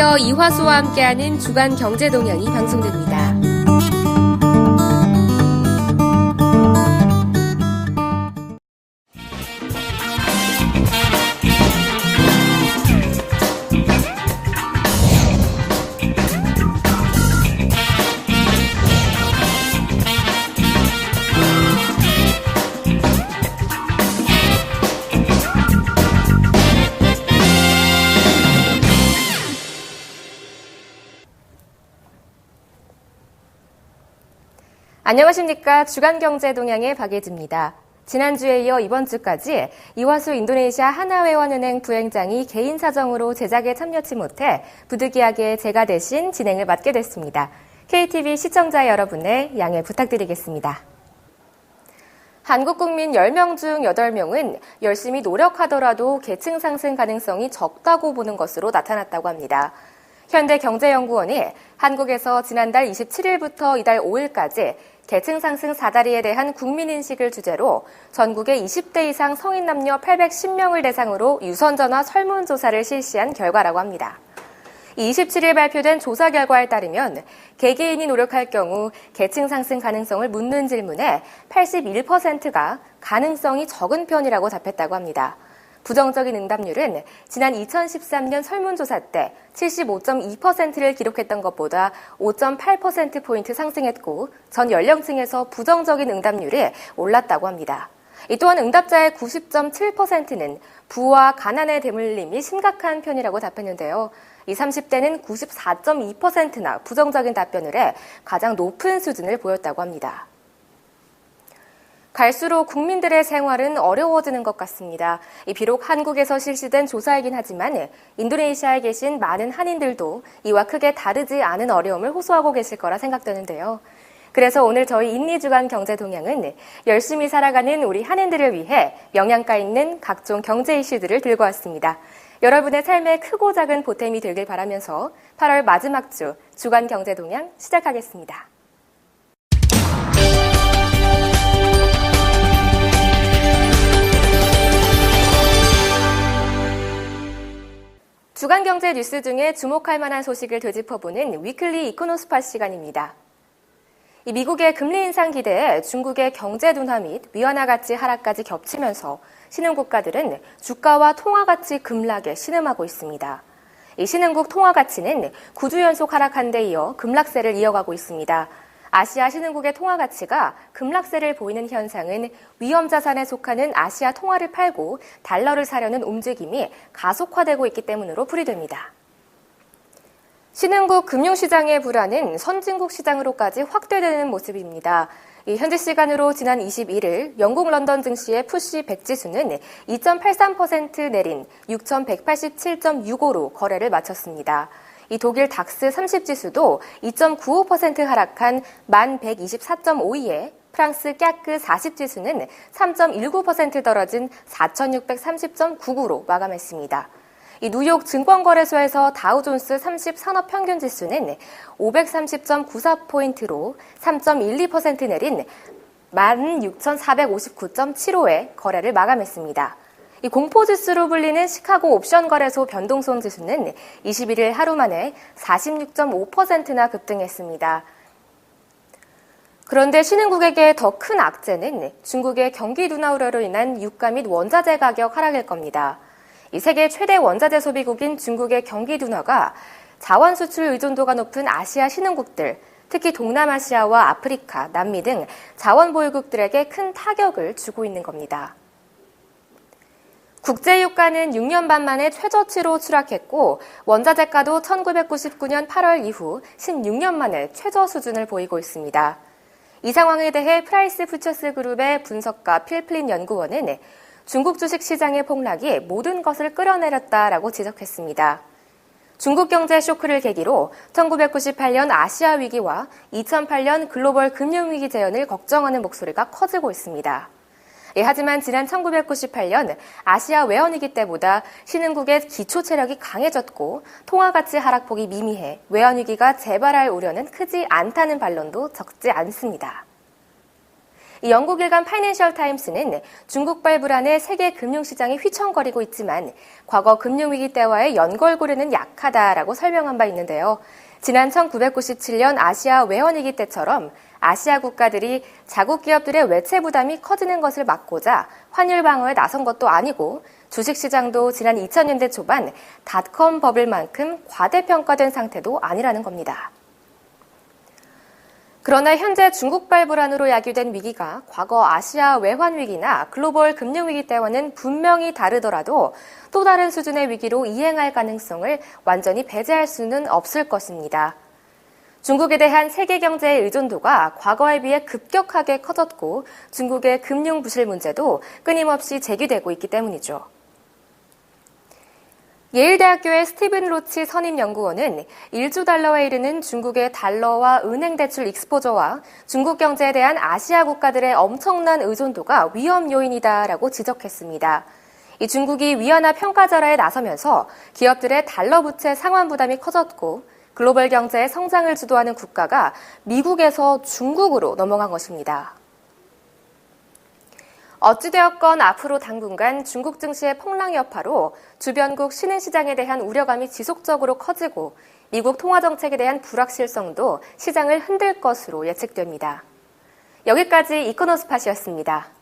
이어 이화수와 함께하는 주간 경제동향이 방송됩니다. 안녕하십니까. 주간경제동향의 박예지입니다. 지난주에 이어 이번 주까지 이화수 인도네시아 하나회원은행 부행장이 개인 사정으로 제작에 참여치 못해 부득이하게 제가 대신 진행을 맡게 됐습니다. KTV 시청자 여러분의 양해 부탁드리겠습니다. 한국 국민 10명 중 8명은 열심히 노력하더라도 계층 상승 가능성이 적다고 보는 것으로 나타났다고 합니다. 현대경제연구원이 한국에서 지난달 27일부터 이달 5일까지 계층 상승 4다리에 대한 국민인식을 주제로 전국의 20대 이상 성인 남녀 810명을 대상으로 유선전화 설문조사를 실시한 결과라고 합니다. 27일 발표된 조사 결과에 따르면 개개인이 노력할 경우 계층 상승 가능성을 묻는 질문에 81%가 가능성이 적은 편이라고 답했다고 합니다. 부정적인 응답률은 지난 2013년 설문조사 때 75.2%를 기록했던 것보다 5.8%포인트 상승했고 전 연령층에서 부정적인 응답률이 올랐다고 합니다. 또한 응답자의 90.7%는 부와 가난에 대물림이 심각한 편이라고 답했는데요. 30대는 94.2%나 부정적인 답변을 해 가장 높은 수준을 보였다고 합니다. 갈수록 국민들의 생활은 어려워지는 것 같습니다. 비록 한국에서 실시된 조사이긴 하지만 인도네시아에 계신 많은 한인들도 이와 크게 다르지 않은 어려움을 호소하고 계실 거라 생각되는데요. 그래서 오늘 저희 인리주간 경제동향은 열심히 살아가는 우리 한인들을 위해 영양가 있는 각종 경제 이슈들을 들고 왔습니다. 여러분의 삶에 크고 작은 보탬이 되길 바라면서 8월 마지막 주 주간 경제동향 시작하겠습니다. 주간 경제 뉴스 중에 주목할 만한 소식을 되짚어보는 위클리 이코노스팟 시간입니다. 미국의 금리 인상 기대에 중국의 경제 둔화 및 위안화 가치 하락까지 겹치면서 신흥국가들은 주가와 통화 가치 급락에 신음하고 있습니다. 이 신흥국 통화 가치는 9주 연속 하락한 데 이어 급락세를 이어가고 있습니다. 아시아 신흥국의 통화 가치가 급락세를 보이는 현상은 위험 자산에 속하는 아시아 통화를 팔고 달러를 사려는 움직임이 가속화되고 있기 때문으로 풀이됩니다. 신흥국 금융시장의 불안은 선진국 시장으로까지 확대되는 모습입니다. 현지 시간으로 지난 21일 영국 런던 증시의 푸시 100 지수는 2.83% 내린 6,187.65로 거래를 마쳤습니다. 독일 닥스 30 지수도 2.95% 하락한 1124.52에 프랑스 까크 40 지수는 3.19% 떨어진 4630.99로 마감했습니다. 뉴욕 증권거래소에서 다우존스 30 산업평균지수는 530.94포인트로 3.12% 내린 16,459.75에 거래를 마감했습니다. 공포지수로 불리는 시카고 옵션거래소 변동성 지수는 21일 하루 만에 46.5%나 급등했습니다. 그런데 신흥국에게 더 큰 악재는 중국의 경기 둔화 우려로 인한 유가 및 원자재 가격 하락일 겁니다. 세계 최대 원자재 소비국인 중국의 경기 둔화가 자원 수출 의존도가 높은 아시아 신흥국들, 특히 동남아시아와 아프리카, 남미 등 자원 보유국들에게 큰 타격을 주고 있는 겁니다. 국제유가는 6년 반 만에 최저치로 추락했고 원자재가도 1999년 8월 이후 16년 만에 최저 수준을 보이고 있습니다. 이 상황에 대해 프라이스 퓨처스 그룹의 분석가 필플린 연구원은 중국 주식시장의 폭락이 모든 것을 끌어내렸다라고 지적했습니다. 중국 경제 쇼크를 계기로 1998년 아시아 위기와 2008년 글로벌 금융위기 재현을 걱정하는 목소리가 커지고 있습니다. 하지만 지난 1998년 아시아 외환위기 때보다 신흥국의 기초 체력이 강해졌고 통화가치 하락폭이 미미해 외환위기가 재발할 우려는 크지 않다는 반론도 적지 않습니다. 이 영국 일간 파이낸셜 타임스는 중국발 불안에 세계 금융시장이 휘청거리고 있지만 과거 금융위기 때와의 연결고리는 약하다라고 설명한 바 있는데요. 지난 1997년 아시아 외환위기 때처럼 아시아 국가들이 자국 기업들의 외채 부담이 커지는 것을 막고자 환율 방어에 나선 것도 아니고 주식시장도 지난 2000년대 초반 닷컴 버블만큼 과대평가된 상태도 아니라는 겁니다. 그러나 현재 중국발 불안으로 야기된 위기가 과거 아시아 외환위기나 글로벌 금융위기 때와는 분명히 다르더라도 또 다른 수준의 위기로 이행할 가능성을 완전히 배제할 수는 없을 것입니다. 중국에 대한 세계 경제의 의존도가 과거에 비해 급격하게 커졌고 중국의 금융 부실 문제도 끊임없이 제기되고 있기 때문이죠. 예일대학교의 스티븐 로치 선임연구원은 1조 달러에 이르는 중국의 달러와 은행 대출 익스포저와 중국 경제에 대한 아시아 국가들의 엄청난 의존도가 위험 요인이다라고 지적했습니다. 이 중국이 위안화 평가절하에 나서면서 기업들의 달러 부채 상환 부담이 커졌고 글로벌 경제의 성장을 주도하는 국가가 미국에서 중국으로 넘어간 것입니다. 어찌되었건 앞으로 당분간 중국 증시의 폭락 여파로 주변국 신흥시장에 대한 우려감이 지속적으로 커지고 미국 통화정책에 대한 불확실성도 시장을 흔들 것으로 예측됩니다. 여기까지 이코노스팟이었습니다.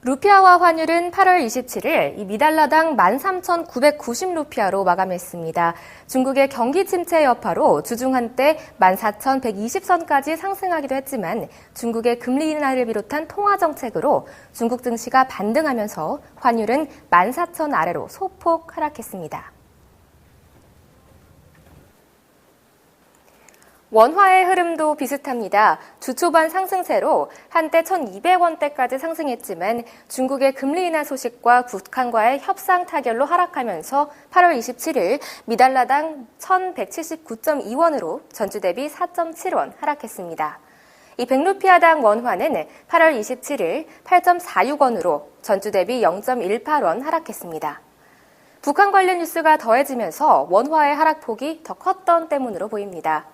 루피아화 환율은 8월 27일 미달러당 13,990루피아로 마감했습니다. 중국의 경기 침체 여파로 주중 한때 14,120선까지 상승하기도 했지만 중국의 금리 인하를 비롯한 통화 정책으로 중국 증시가 반등하면서 환율은 14,000 아래로 소폭 하락했습니다. 원화의 흐름도 비슷합니다. 주 초반 상승세로 한때 1,200원대까지 상승했지만 중국의 금리 인하 소식과 북한과의 협상 타결로 하락하면서 8월 27일 미달러당 1,179.2원으로 전주 대비 4.7원 하락했습니다. 이 100루피아당 원화는 8월 27일 8.46원으로 전주 대비 0.18원 하락했습니다. 북한 관련 뉴스가 더해지면서 원화의 하락폭이 더 컸던 때문으로 보입니다.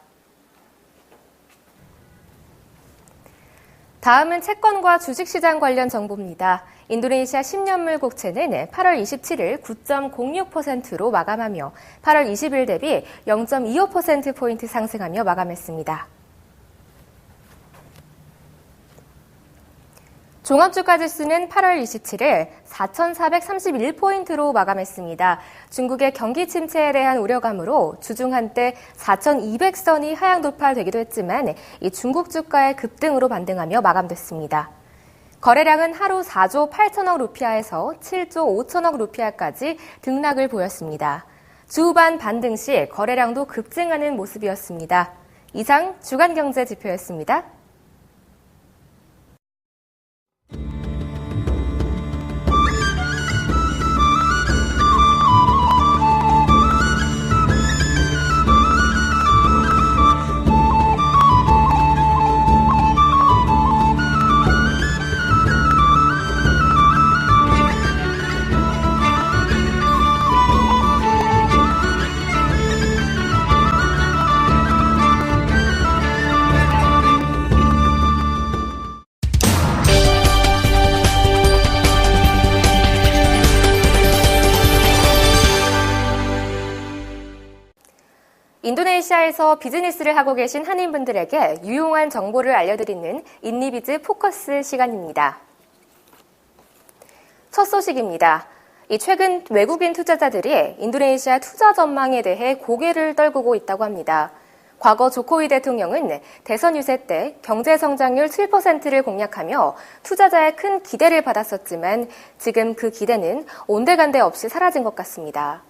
다음은 채권과 주식시장 관련 정보입니다. 인도네시아 10년물 국채는 8월 27일 9.06%로 마감하며 8월 20일 대비 0.25%포인트 상승하며 마감했습니다. 종합주가지수는 8월 27일 4,431포인트로 마감했습니다. 중국의 경기 침체에 대한 우려감으로 주중 한때 4,200선이 하향 돌파되기도 했지만 이 중국 주가의 급등으로 반등하며 마감됐습니다. 거래량은 하루 4조 8천억 루피아에서 7조 5천억 루피아까지 등락을 보였습니다. 주 후반 반등 시 거래량도 급증하는 모습이었습니다. 이상 주간경제지표였습니다. 인도네시아에서 비즈니스를 하고 계신 한인분들에게 유용한 정보를 알려드리는 인리비즈 포커스 시간입니다. 첫 소식입니다. 최근 외국인 투자자들이 인도네시아 투자 전망에 대해 고개를 떨구고 있다고 합니다. 과거 조코위 대통령은 대선 유세 때 경제 성장률 7%를 공약하며 투자자의 큰 기대를 받았었지만 지금 그 기대는 온데간데 없이 사라진 것 같습니다.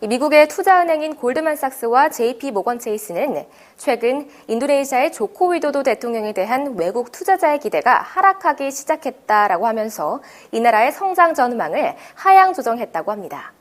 미국의 투자은행인 골드만삭스와 JP 모건 체이스는 최근 인도네시아의 조코 위도도 대통령에 대한 외국 투자자의 기대가 하락하기 시작했다라고 하면서 이 나라의 성장 전망을 하향 조정했다고 합니다.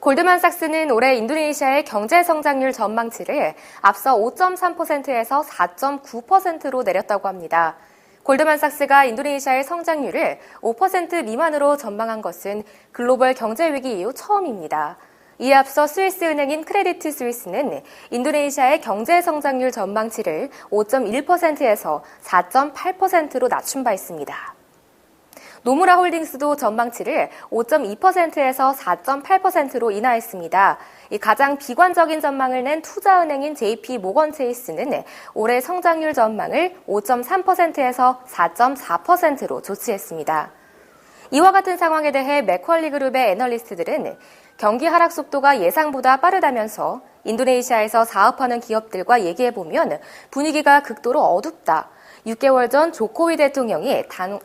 골드만삭스는 올해 인도네시아의 경제 성장률 전망치를 앞서 5.3%에서 4.9%로 내렸다고 합니다. 골드만삭스가 인도네시아의 성장률을 5% 미만으로 전망한 것은 글로벌 경제 위기 이후 처음입니다. 이에 앞서 스위스은행인 크레디트 스위스는 인도네시아의 경제 성장률 전망치를 5.1%에서 4.8%로 낮춘 바 있습니다. 노무라 홀딩스도 전망치를 5.2%에서 4.8%로 인하했습니다. 가장 비관적인 전망을 낸 투자은행인 JP 모건 체이스는 올해 성장률 전망을 5.3%에서 4.4%로 조치했습니다. 이와 같은 상황에 대해 맥퀄리 그룹의 애널리스트들은 경기 하락 속도가 예상보다 빠르다면서 인도네시아에서 사업하는 기업들과 얘기해보면 분위기가 극도로 어둡다. 6개월 전 조코위 대통령이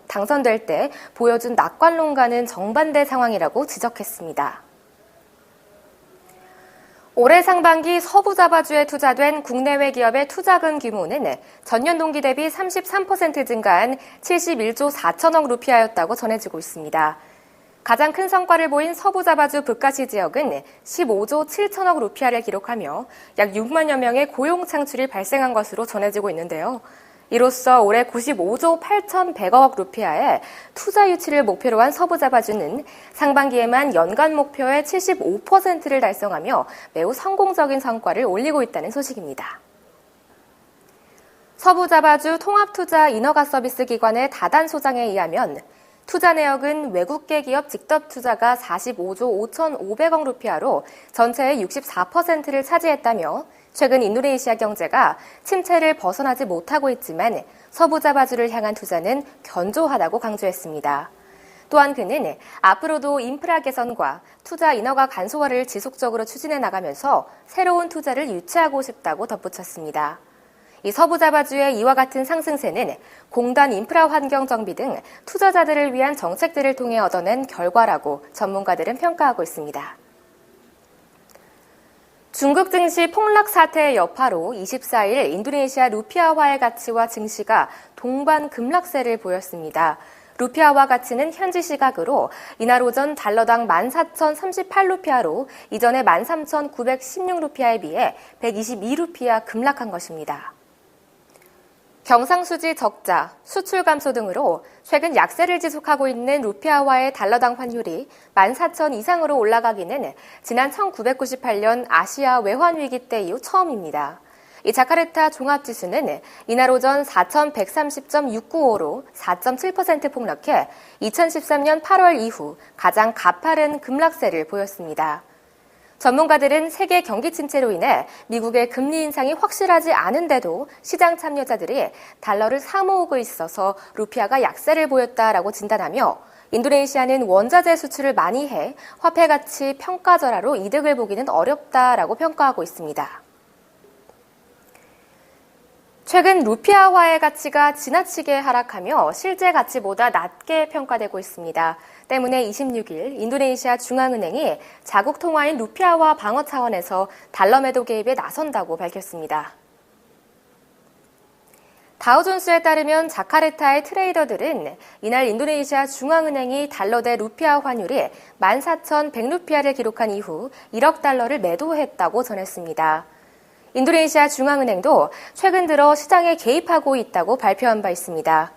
당선될 때 보여준 낙관론과는 정반대 상황이라고 지적했습니다. 올해 상반기 서부자바주에 투자된 국내외 기업의 투자금 규모는 전년 동기 대비 33% 증가한 71조 4천억 루피아였다고 전해지고 있습니다. 가장 큰 성과를 보인 서부자바주 북가시 지역은 15조 7천억 루피아를 기록하며 약 6만여 명의 고용 창출이 발생한 것으로 전해지고 있는데요. 이로써 올해 95조 8,100억 루피아의 투자 유치를 목표로 한 서부자바주는 상반기에만 연간 목표의 75%를 달성하며 매우 성공적인 성과를 올리고 있다는 소식입니다. 서부자바주 통합투자 인허가 서비스 기관의 다단 소장에 의하면 투자 내역은 외국계 기업 직접 투자가 45조 5,500억 루피아로 전체의 64%를 차지했다며 최근 인도네시아 경제가 침체를 벗어나지 못하고 있지만 서부자바주를 향한 투자는 견조하다고 강조했습니다. 또한 그는 앞으로도 인프라 개선과 투자 인허가 간소화를 지속적으로 추진해 나가면서 새로운 투자를 유치하고 싶다고 덧붙였습니다. 이 서부자바주의 이와 같은 상승세는 공단 인프라 환경 정비 등 투자자들을 위한 정책들을 통해 얻어낸 결과라고 전문가들은 평가하고 있습니다. 중국 증시 폭락 사태의 여파로 24일 인도네시아 루피아화의 가치와 증시가 동반 급락세를 보였습니다. 루피아화 가치는 현지 시각으로 이날 오전 달러당 14,038루피아로 이전의 13,916루피아에 비해 122루피아 급락한 것입니다. 경상수지 적자, 수출 감소 등으로 최근 약세를 지속하고 있는 루피아화의 달러당 환율이 14,000 이상으로 올라가기는 지난 1998년 아시아 외환위기 때 이후 처음입니다. 이 자카르타 종합지수는 이날 오전 4,130.695로 4.7% 폭락해 2013년 8월 이후 가장 가파른 급락세를 보였습니다. 전문가들은 세계 경기 침체로 인해 미국의 금리 인상이 확실하지 않은데도 시장 참여자들이 달러를 사모으고 있어서 루피아가 약세를 보였다라고 진단하며 인도네시아는 원자재 수출을 많이 해 화폐 가치 평가절하로 이득을 보기는 어렵다라고 평가하고 있습니다. 최근 루피아화의 가치가 지나치게 하락하며 실제 가치보다 낮게 평가되고 있습니다. 때문에 26일 인도네시아 중앙은행이 자국 통화인 루피아화 방어 차원에서 달러 매도 개입에 나선다고 밝혔습니다. 다우존스에 따르면 자카르타의 트레이더들은 이날 인도네시아 중앙은행이 달러 대 루피아 환율이 14,100루피아를 기록한 이후 1억 달러를 매도했다고 전했습니다. 인도네시아 중앙은행도 최근 들어 시장에 개입하고 있다고 발표한 바 있습니다.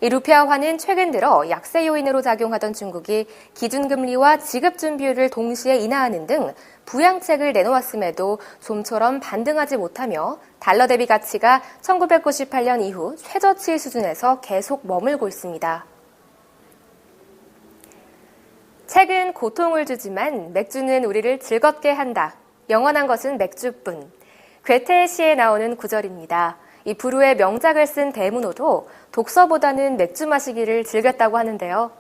이 루피아화는 최근 들어 약세 요인으로 작용하던 중국이 기준금리와 지급준비율을 동시에 인하하는 등 부양책을 내놓았음에도 좀처럼 반등하지 못하며 달러 대비 가치가 1998년 이후 최저치 수준에서 계속 머물고 있습니다. 책은 고통을 주지만 맥주는 우리를 즐겁게 한다. 영원한 것은 맥주뿐. 괴테의 시에 나오는 구절입니다. 이 불후의 명작을 쓴 데무노도 독서보다는 맥주 마시기를 즐겼다고 하는데요.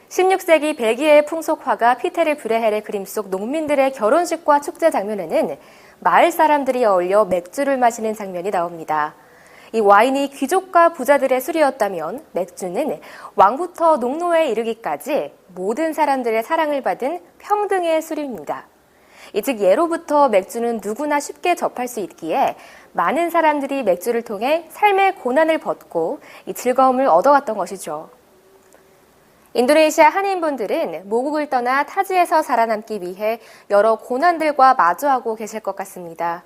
16세기 벨기에의 풍속화가 피테르 브레헬의 그림 속 농민들의 결혼식과 축제 장면에는 마을 사람들이 어울려 맥주를 마시는 장면이 나옵니다. 이 와인이 귀족과 부자들의 술이었다면 맥주는 왕부터 농노에 이르기까지 모든 사람들의 사랑을 받은 평등의 술입니다. 즉 예로부터 맥주는 누구나 쉽게 접할 수 있기에 많은 사람들이 맥주를 통해 삶의 고난을 벗고 이 즐거움을 얻어왔던 것이죠. 인도네시아 한인분들은 모국을 떠나 타지에서 살아남기 위해 여러 고난들과 마주하고 계실 것 같습니다.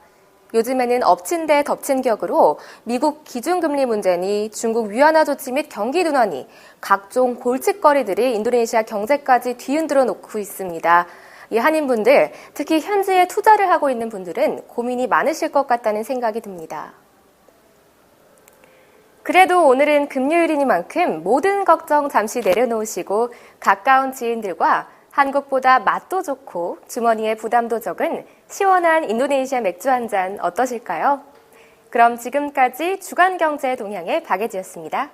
요즘에는 엎친 데 덮친 격으로 미국 기준금리 문제니 중국 위안화 조치 및 경기 둔화니 각종 골칫거리들이 인도네시아 경제까지 뒤흔들어 놓고 있습니다. 이 한인분들, 특히 현지에 투자를 하고 있는 분들은 고민이 많으실 것 같다는 생각이 듭니다. 그래도 오늘은 금요일이니만큼 모든 걱정 잠시 내려놓으시고 가까운 지인들과 한국보다 맛도 좋고 주머니에 부담도 적은 시원한 인도네시아 맥주 한 잔 어떠실까요? 그럼 지금까지 주간경제 동향의 박예지였습니다.